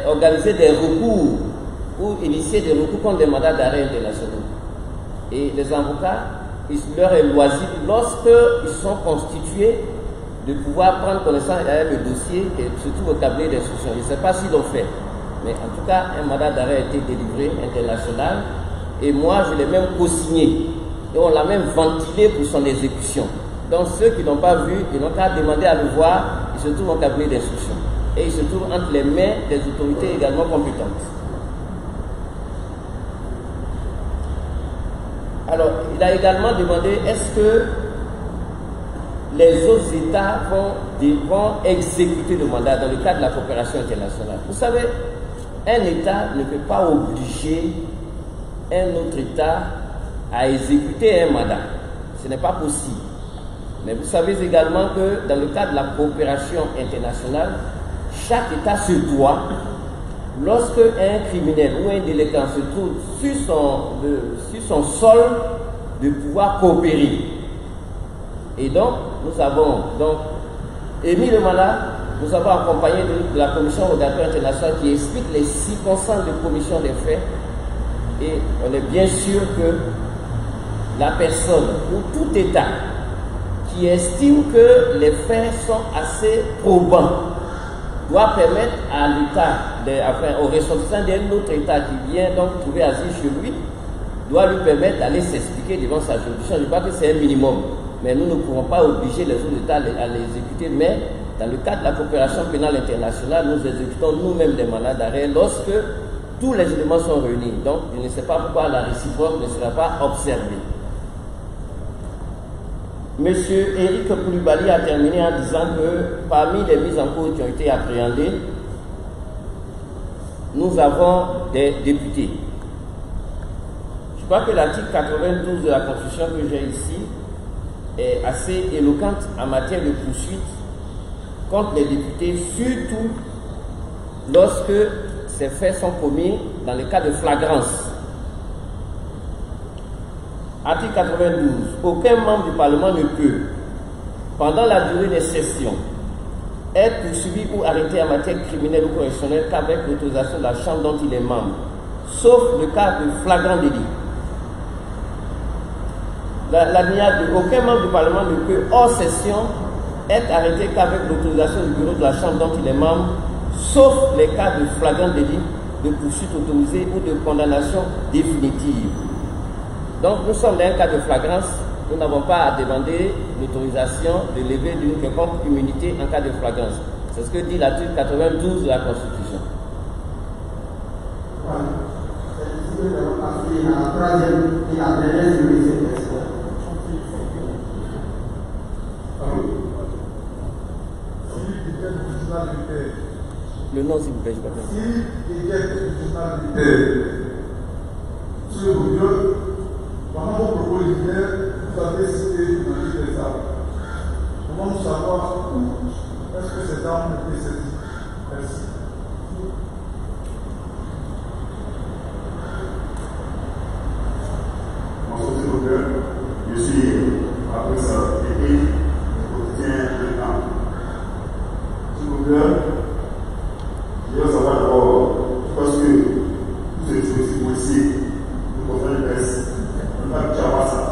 organiser des recours ou initier des recours contre les mandats d'arrêt internationaux. Et les avocats, il leur est loisible, lorsqu'ils sont constitués, de pouvoir prendre connaissance derrière le dossier qui se trouve au cabinet d'instruction. Je ne sais pas s'ils l'ont fait, mais en tout cas, un mandat d'arrêt a été délivré international et moi, je l'ai même co-signé. Et on l'a même ventilé pour son exécution. Donc, ceux qui n'ont pas vu, ils n'ont qu'à demander à le voir, il se trouve au cabinet d'instruction. Et il se trouve entre les mains des autorités également compétentes. Alors, il a également demandé, est-ce que les autres États vont exécuter le mandat dans le cadre de la coopération internationale? Vous savez, un État ne peut pas obliger un autre État à exécuter un mandat. Ce n'est pas possible. Mais vous savez également que dans le cadre de la coopération internationale, chaque État se doit, lorsque un criminel ou un délinquant se trouve sur son sol, de pouvoir coopérer. Et donc, nous avons émis le mandat, nous avons accompagné de la Commission rogatoire internationale qui explique les circonstances de commission des faits. Et on est bien sûr que la personne ou tout État qui estime que les faits sont assez probants doit permettre à l'État, au ressortissant d'un autre État qui vient donc trouver asile chez lui, doit lui permettre d'aller s'expliquer devant sa juridiction. Je crois que c'est un minimum. Mais nous ne pourrons pas obliger les autres États à les exécuter. Mais dans le cadre de la coopération pénale internationale, nous exécutons nous-mêmes des mandats d'arrêt lorsque tous les éléments sont réunis. Donc, je ne sais pas pourquoi la réciproque ne sera pas observée. Monsieur Eric Koulibaly a terminé en disant que parmi les mises en cause qui ont été appréhendées, nous avons des députés. Je crois que l'article 92 de la Constitution que j'ai ici est assez éloquente en matière de poursuite contre les députés, surtout lorsque ces faits sont commis dans le cas de flagrance. Article 92. Aucun membre du Parlement ne peut, pendant la durée des sessions, être poursuivi ou arrêté en matière criminelle ou correctionnelle qu'avec l'autorisation de la Chambre dont il est membre, sauf le cas de flagrant délit. L'alinéa 2. Aucun membre du Parlement ne peut, hors session, être arrêté qu'avec l'autorisation du bureau de la Chambre dont il est membre, sauf les cas de flagrant délit, de poursuite autorisée ou de condamnation définitive. Donc nous sommes dans un cas de flagrance, nous n'avons pas à demander l'autorisation de lever d'une quelconque immunité en cas de flagrance. C'est ce que dit l'article 92 de la Constitution. Voilà. C'est la troisième et la dernière question. Le nom, s'il vous plaît, je vais pas. Si il y a des tribunal sur le milieu, pendant vos propos liminaires, vous avez cité une liste des armes. Comment nous savoir est-ce que ces armes étaient saisies? Merci. Bonsoir, s'il vous plaît. Je suis après ça, et obtient le temps. S'il vous plaît, je veux savoir d'abord, parce que vous êtes aussi policier, vous comprenez le presse, on va déjà voir ça.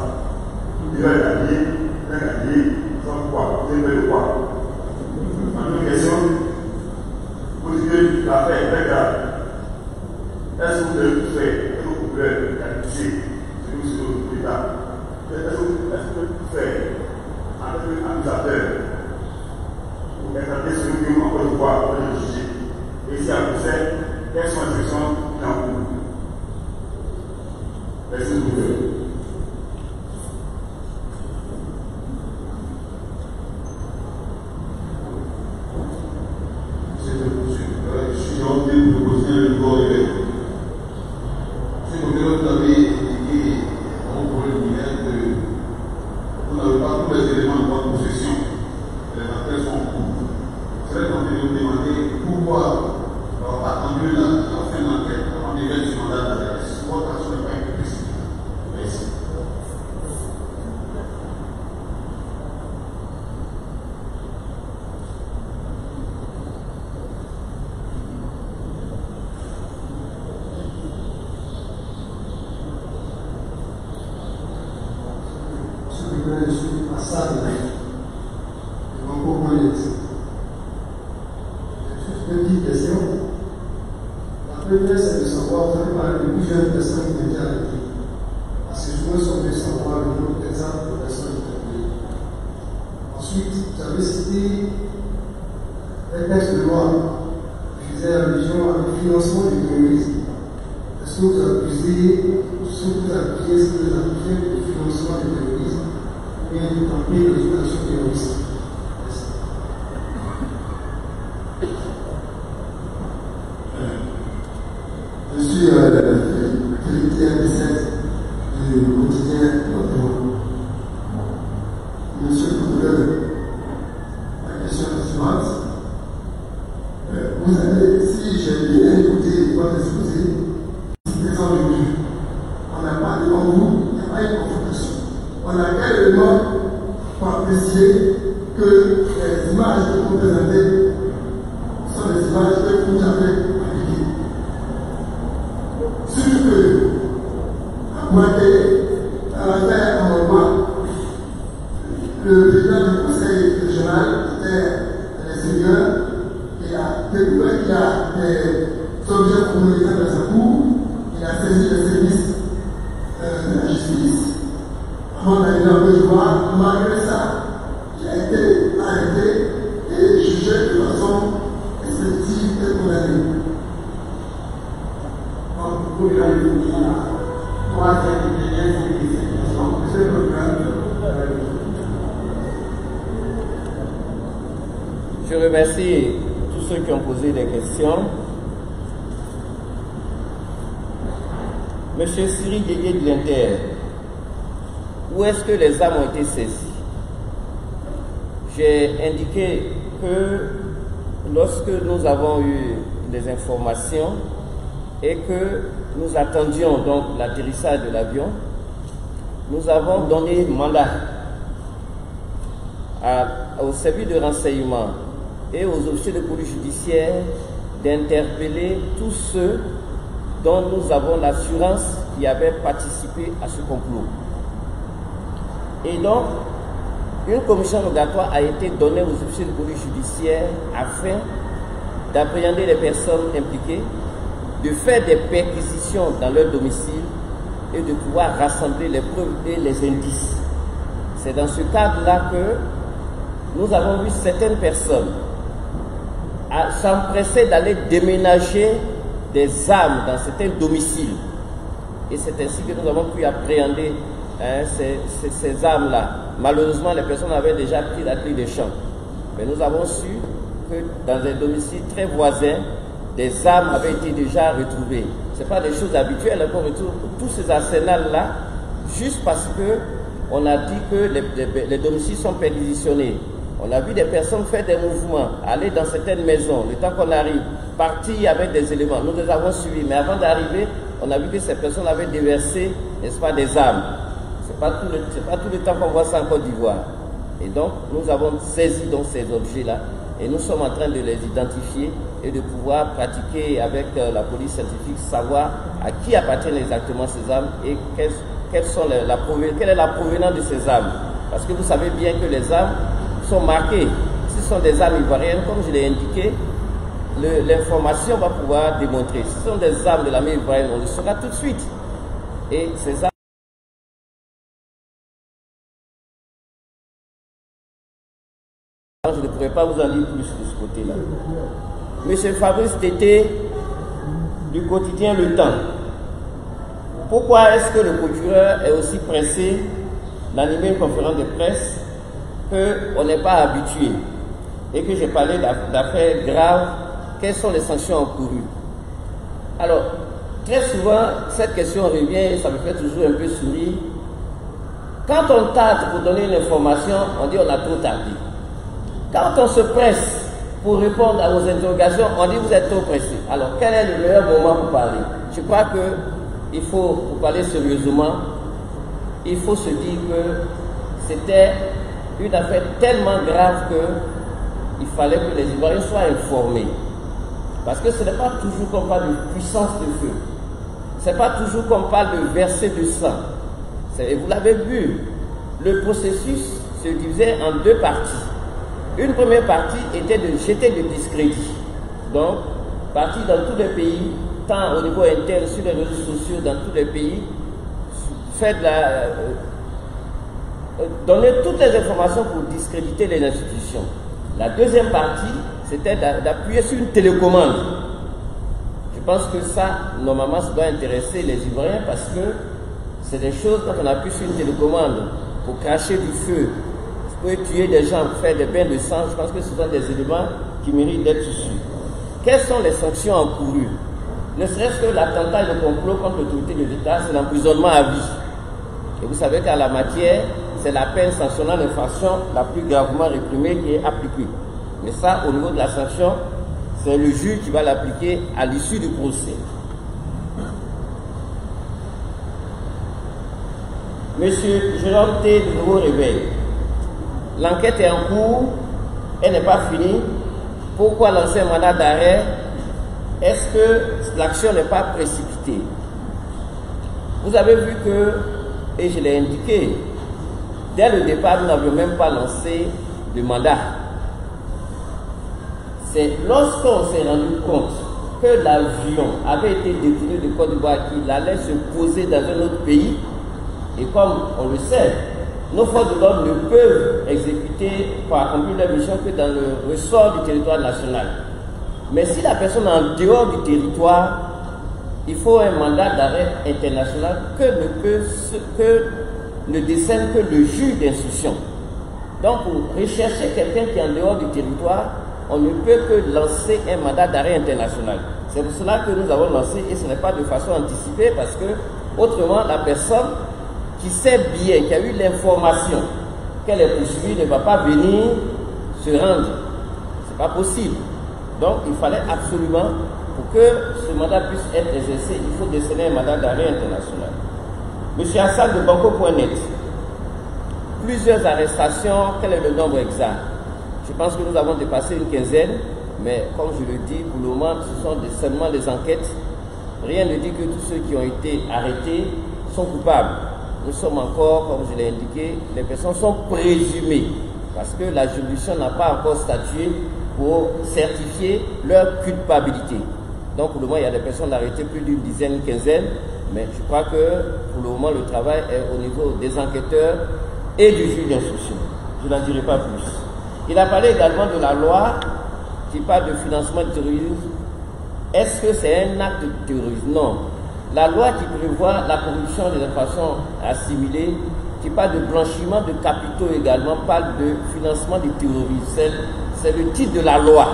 Il va gagner, sans quoi, vous avez fait quoi? En une question, vous dites que l'affaire est très grave. Est-ce que vous avez tout fait, est-ce que vous pouvez qualifier ce que vous avez l'État? Est-ce que vous pouvez tout faire avec un accusateur pour écarter celui qui, encore une fois, peut le juger? Et si à Bruxelles, quelles sont les actions qui en cours? Merci beaucoup. Je suis gentil de vous poser un nouveau réveil. Si vous avez indiqué en préliminaire que vous n'avez pas tous les éléments de votre possession, les affaires sont en cours. Je serais tenté de vous demander pourquoi on n'a pas attendu la fin de l'enquête avant d'élever ce mandat d'arrêt. Votre action n'est pas explicite. Mais je suis à ça de mon cours. Juste deux petites questions. La première, c'est de savoir, vous avez parlé de plusieurs personnes qui étaient arrêtées. Parce que je me semble savoir le nombre exact de personnes interpellées. Ensuite, vous avez cité un texte de loi qui faisait allusion au financement du terrorisme. Est-ce que vous accusez, ce que vous accusez du financement du terrorisme ou bien du campagne de l'éducation terroriste? Je suis Philippe T17 du quotidien Notre. Monsieur le procureur, la question est suivante. Vous avez, si j'ai bien écouté votre exposé, c'est sans limite. On n'a pas devant vous, il n'y a pas une confrontation. On a quel élément pour apprécier que les images que vous présentez sont des images que vous avez appliquées. Surtout que, à pointer dans l'affaire Amorba, le président du conseil régional était l'extérieur. Il a découvert qu'il y a des objets communautaires dans sa cour, il a saisi les services de la justice. Avant d'aller en Côte d'Ivoire, malgré ça, il a été arrêté et jugé de façon expectative et condamné. Vous avez dit la troisième et dernière question, monsieur le procureur. Je remercie tous ceux qui ont posé des questions. Monsieur Cyril Guégué de l'Inter, où est-ce que les armes ont été saisies? J'ai indiqué que lorsque nous avons eu des informations et que nous attendions donc l'atterrissage de l'avion, nous avons donné mandat au service de renseignement et aux officiers de police judiciaire d'interpeller tous ceux dont nous avons l'assurance qui avaient participé à ce complot. Et donc, une commission rogatoire a été donnée aux officiers de police judiciaire afin d'appréhender les personnes impliquées, de faire des perquisitions dans leur domicile et de pouvoir rassembler les preuves et les indices. C'est dans ce cadre-là que nous avons vu certaines personnes s'empresser d'aller déménager des armes dans certains domiciles. Et c'est ainsi que nous avons pu appréhender ces armes-là. Malheureusement, les personnes avaient déjà pris la clé des champs. Mais nous avons su que dans des domiciles très voisins, des armes avaient été déjà retrouvées. Ce n'est pas des choses habituelles qu'on retrouve tous ces arsenals-là, juste parce qu'on a dit que les domiciles sont perquisitionnés. On a vu des personnes faire des mouvements, aller dans certaines maisons, le temps qu'on arrive, partir avec des éléments. Nous les avons suivis, mais avant d'arriver, on a vu que ces personnes avaient déversé, n'est-ce pas, des armes. Ce n'est pas tout le temps qu'on voit ça en Côte d'Ivoire. Et donc, nous avons saisi donc ces objets-là et nous sommes en train de les identifier et de pouvoir pratiquer avec la police scientifique, savoir à qui appartiennent exactement ces armes et quelle est la provenance de ces armes. Parce que vous savez bien que les armes sont marquées. Si ce sont des armes ivoiriennes, comme je l'ai indiqué, l'information va pouvoir démontrer. Si ce sont des armes de l'armée ivoirienne, on le saura tout de suite. Et ces armes, je ne pourrais pas vous en dire plus de ce côté-là. Monsieur Fabrice Tété, du quotidien Le Temps. Pourquoi est-ce que le procureur est aussi pressé d'animer une conférence de presse qu'on n'est pas habitué et que j'ai parlé d'affaires graves? Quelles sont les sanctions encourues? Alors, très souvent, cette question revient et ça me fait toujours un peu sourire. Quand on tarde pour donner une information, on dit on a trop tardé. Quand on se presse pour répondre à vos interrogations, on dit vous êtes trop pressé. Alors, quel est le meilleur moment pour parler? Je crois qu'il faut, pour parler sérieusement, il faut se dire que c'était une affaire tellement grave qu'il fallait que les Ivoiriens soient informés. Parce que ce n'est pas toujours qu'on parle de puissance de feu. Ce n'est pas toujours qu'on parle de verser du sang. Et vous l'avez vu, le processus se divisait en deux parties. Une première partie était de jeter le discrédit. Donc, partir dans tous les pays, tant au niveau interne, sur les réseaux sociaux, dans tous les pays, donner toutes les informations pour discréditer les institutions. La deuxième partie, c'était d'appuyer sur une télécommande. Je pense que ça, normalement, ça doit intéresser les Ivoiriens parce que c'est des choses, quand on appuie sur une télécommande pour cracher du feu, pour tuer des gens, pour faire des bains de sang, je pense que ce sont des éléments qui méritent d'être su. Quelles sont les sanctions encourues? Ne serait-ce que l'attentat et le complot contre l'autorité de l'État, c'est l'emprisonnement à vie. Et vous savez qu'à la matière, c'est la peine sanctionnant l'infraction la plus gravement réprimée qui est appliquée. Mais ça, au niveau de la sanction, c'est le juge qui va l'appliquer à l'issue du procès. Monsieur Jérôme T. de Nouveau Réveil, l'enquête est en cours, elle n'est pas finie. Pourquoi lancer un mandat d'arrêt? Est-ce que l'action n'est pas précipitée? Vous avez vu que, et je l'ai indiqué, dès le départ, nous n'avions même pas lancé de mandat. C'est lorsqu'on s'est rendu compte que l'avion avait été détourné de Côte d'Ivoire, qu'il allait se poser dans un autre pays, et comme on le sait, nos forces de l'ordre ne peuvent exécuter pour accomplir leur mission que dans le ressort du territoire national. Mais si la personne est en dehors du territoire, il faut un mandat d'arrêt international que ne décerne que le juge d'instruction. Donc, pour rechercher quelqu'un qui est en dehors du territoire, on ne peut que lancer un mandat d'arrêt international. C'est pour cela que nous avons lancé, et ce n'est pas de façon anticipée, parce que autrement, la personne qui sait bien, qui a eu l'information qu'elle est poursuivie, ne va pas venir se rendre. Ce n'est pas possible. Donc, il fallait absolument, pour que ce mandat puisse être exercé, il faut décerner un mandat d'arrêt international. Monsieur Hassan de Banco.net, plusieurs arrestations, quel est le nombre exact? Je pense que nous avons dépassé une quinzaine, mais comme je le dis, pour le moment, ce sont seulement des enquêtes. Rien ne dit que tous ceux qui ont été arrêtés sont coupables. Nous sommes encore, comme je l'ai indiqué, les personnes sont présumées, parce que la juridiction n'a pas encore statué pour certifier leur culpabilité. Donc pour le moment, il y a des personnes arrêtées, plus d'une dizaine, une quinzaine, mais je crois que pour le moment, le travail est au niveau des enquêteurs et du juge d'instruction. Je n'en dirai pas plus. Il a parlé également de la loi qui parle de financement du terrorisme. Est-ce que c'est un acte de terrorisme? Non. La loi qui prévoit la corruption des infractions assimilées, qui parle de blanchiment de capitaux également, parle de financement du terrorisme. C'est le titre de la loi.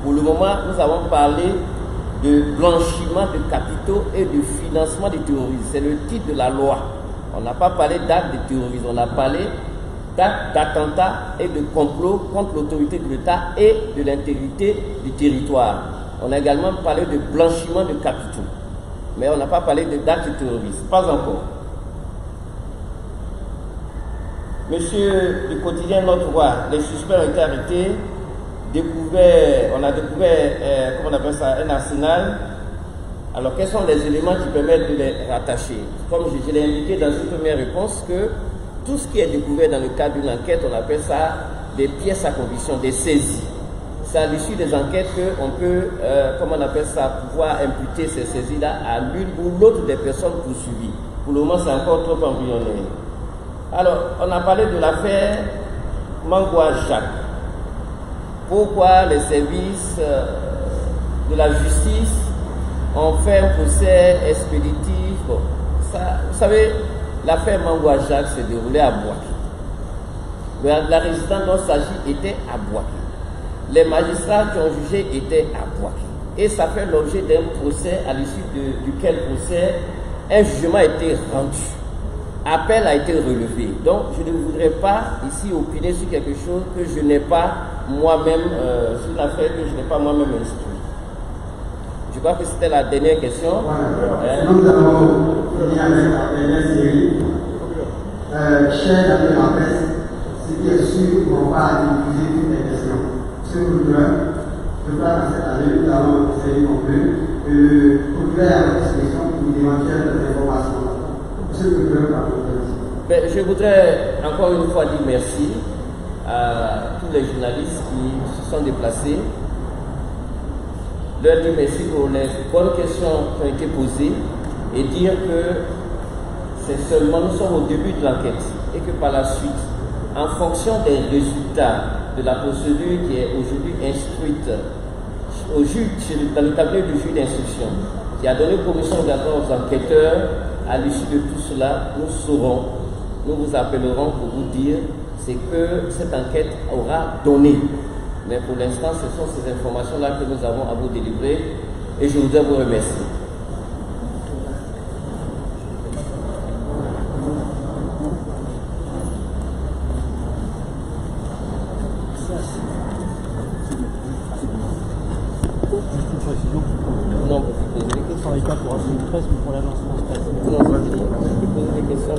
Pour le moment, nous avons parlé de blanchiment de capitaux et de financement du terrorisme. C'est le titre de la loi. On n'a pas parlé d'acte de terrorisme, on a parlé d'actes d'attentat et de complot contre l'autorité de l'État et de l'intégrité du territoire. On a également parlé de blanchiment de capitaux. Mais on n'a pas parlé d'actes de terrorisme. Pas encore. Monsieur du quotidien Notre Voix, les suspects ont été arrêtés. On a découvert, comment on appelle ça, un arsenal. Alors, quels sont les éléments qui permettent de les rattacher? Comme je l'ai indiqué dans une première réponse, que tout ce qui est découvert dans le cadre d'une enquête, on appelle ça des pièces à conviction, des saisies. C'est à l'issue des enquêtes qu'on peut, comment on appelle ça, pouvoir imputer ces saisies-là à l'une ou l'autre des personnes poursuivies. Pour le moment, c'est encore trop embryonnaire. Alors, on a parlé de l'affaire Mangwa Jacques. Pourquoi les services de la justice ont fait un procès expéditif? Bon, ça, vous savez, l'affaire Mangwa Jacques s'est déroulée à Bouaké. La résidence dont il s'agit était à Bouaké. Les magistrats qui ont jugé étaient à Bouaké. Et ça fait l'objet d'un procès à l'issue duquel procès, un jugement a été rendu. Appel a été relevé. Donc, je ne voudrais pas ici opiner sur quelque chose que je n'ai pas moi-même, sur l'affaire que je n'ai pas moi-même instruit. Je crois que c'était la dernière question. Nous allons finir avec la dernière série. Chers amis de la presse, ce qui est sûr, on va utiliser toutes les questions. Ce procureur, je crois que cette année, nous allons essayer non plus de procureur à votre disposition pour d'éventuelles informations. Monsieur le procureur, par votre Ben, je voudrais encore une fois dire merci à tous les journalistes qui se sont déplacés. Leur dire merci pour les bonnes questions qui ont été posées et dire que c'est seulement, nous sommes au début de l'enquête et que par la suite, en fonction des résultats de la procédure qui est aujourd'hui instruite au juge, dans le cabinet du juge d'instruction, qui a donné commission obligatoire aux enquêteurs, à l'issue de tout cela, nous saurons, nous vous appellerons pour vous dire ce que cette enquête aura donné. Mais pour l'instant, ce sont ces informations-là que nous avons à vous délivrer et je voudrais vous remercier. Non, vous poser des questions. Pas pour une presse, mais pour l'agence France Presse. Non, vous poser des questions,